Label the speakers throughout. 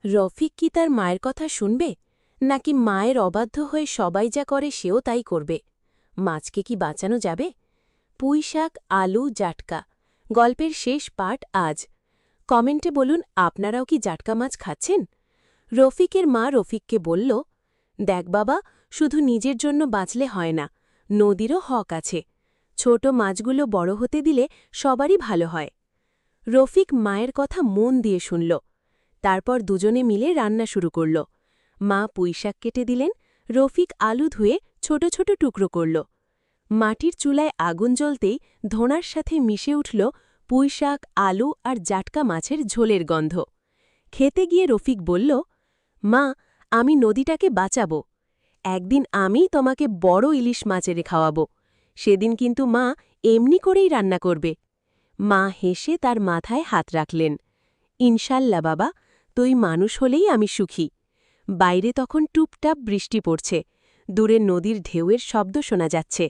Speaker 1: রফিক কি তার মায়ের কথা শুনবে, নাকি মায়ের অবাধ্য হয়ে সবাই যা করে সেও তাই করবে? মাছকে কি বাঁচানো যাবে? পুঁইশাক, আলু, জাটকা গল্পের শেষ পার্ট আজ। কমেন্টে বলুন আপনারাও কি জাটকা মাছ খাচ্ছেন? রফিকের মা রফিককে বলল, দেখ বাবা, শুধু নিজের জন্য বাঁচলে হয় না, নদীরও হক আছে। ছোট মাছগুলো বড় হতে দিলে সবারই ভালো হয়। রফিক মায়ের কথা মন দিয়ে শুনল। তারপর দুজনে মিলে রান্না শুরু করল। মা পুঁইশাক কেটে দিলেন, রফিক আলু ধুয়ে ছোট ছোট টুকরো করল। মাটির চুলায় আগুন জ্বলতেই ধোঁয়ার সাথে মিশে উঠল পুঁইশাক, আলু আর জাটকা মাছের ঝোলের গন্ধ। খেতে গিয়ে রফিক বলল, মা, আমি নদীটাকে বাঁচাব। একদিন আমি তোমাকে বড় ইলিশ মাছেরে খাওয়াব। সেদিন কিন্তু মা এমনি করেই রান্না করবে। মা হেসে তার মাথায় হাত রাখলেন। ইনশাল্লাহ বাবা, তুই মানুষ হলেই আমি সুখী। বাইরে তখন টুপটাপ বৃষ্টি পড়ছে, দূরে নদীর ঢেউয়ের শব্দ শোনা যাচ্ছে।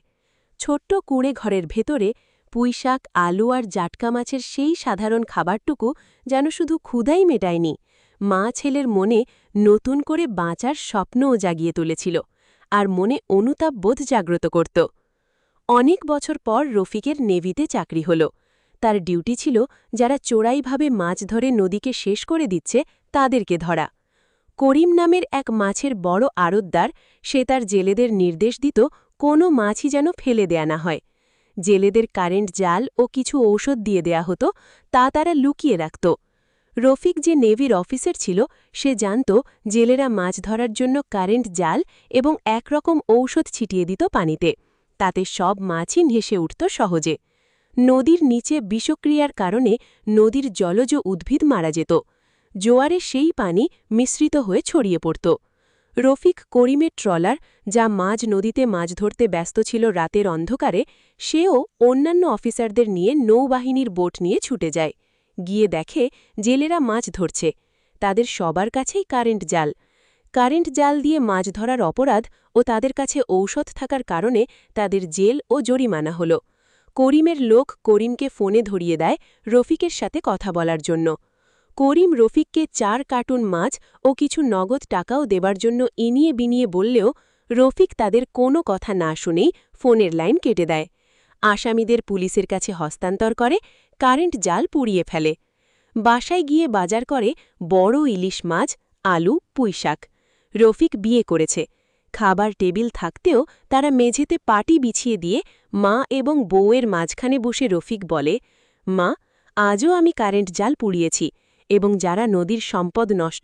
Speaker 1: ছোট্ট কুঁড়ে ঘরের ভেতরে পুঁইশাক, আলু আর জাটকা মাছের সেই সাধারণ খাবারটুকু যেন শুধু ক্ষুধাই মেটায়নি, মা ছেলের মনে নতুন করে বাঁচার স্বপ্নও জাগিয়ে তুলেছিল, আর মনে অনুতাপ বোধ জাগ্রত করত। অনেক বছর পর রফিকের নেভিতে চাকরি হল। তার ডিউটি ছিল যারা চোরাইভাবে মাছ ধরে নদীকে শেষ করে দিচ্ছে তাদেরকে ধরা। করিম নামের এক মাছের বড় আড়তদার, সে তার জেলেদের নির্দেশ দিত কোনো মাছই যেন ফেলে দেয়া না হয়। জেলেদের কারেন্ট জাল ও কিছু ঔষধ দিয়ে দেয়া হতো, তা তারা লুকিয়ে রাখত। রফিক যে নেভির অফিসার ছিল, সে জানত জেলেরা মাছ ধরার জন্য কারেন্ট জাল এবং একরকম ঔষধ ছিটিয়ে দিত পানিতে। তাতে সব মাছই ভেসে উঠত সহজে। নদীর নিচে বিষক্রিয়ার কারণে নদীর জলজ উদ্ভিদ মারা যেত। জোয়ারে সেই পানি মিশ্রিত হয়ে ছড়িয়ে পড়ত। রফিক করিমের ট্রলার, যা মাঝ নদীতে মাছ ধরতে ব্যস্ত ছিল রাতের অন্ধকারে, সেও অন্যান্য অফিসারদের নিয়ে নৌবাহিনীর বোট নিয়ে ছুটে যায়। গিয়ে দেখে জেলেরা মাছ ধরছে। তাদের সবার কাছেই কারেন্ট জাল। কারেন্ট জাল দিয়ে মাছ ধরার অপরাধ ও তাদের কাছে ঔষধ থাকার কারণে তাদের জেল ও জরিমানা হল। করিমের লোক করিমকে ফোনে ধরিয়ে দেয় রফিকের সাথে কথা বলার জন্য। করিম রফিককে 4 কার্টুন মাছ ও কিছু নগদ টাকাও দেবার জন্য ইনিয়ে বিনিয়ে বললেও রফিক তাদের কোনো কথা না শুনেই ফোনের লাইন কেটে দেয়। আসামিদের পুলিশের কাছে হস্তান্তর করে, কারেন্ট জাল পুড়িয়ে ফেলে। বাসায় গিয়ে বাজার করে বড় ইলিশ মাছ, আলু, পুঁইশাক। রফিক বিয়ে করেছে। খাবার টেবিল থাকতেও তারা মেঝেতে পাটি বিছিয়ে দিয়ে মা এবং বউয়ের মাঝখানে বসে রফিক বলে, মা, আজও আমি কারেন্ট জাল পুড়িয়েছি, এবং যারা নদীর সম্পদ নষ্ট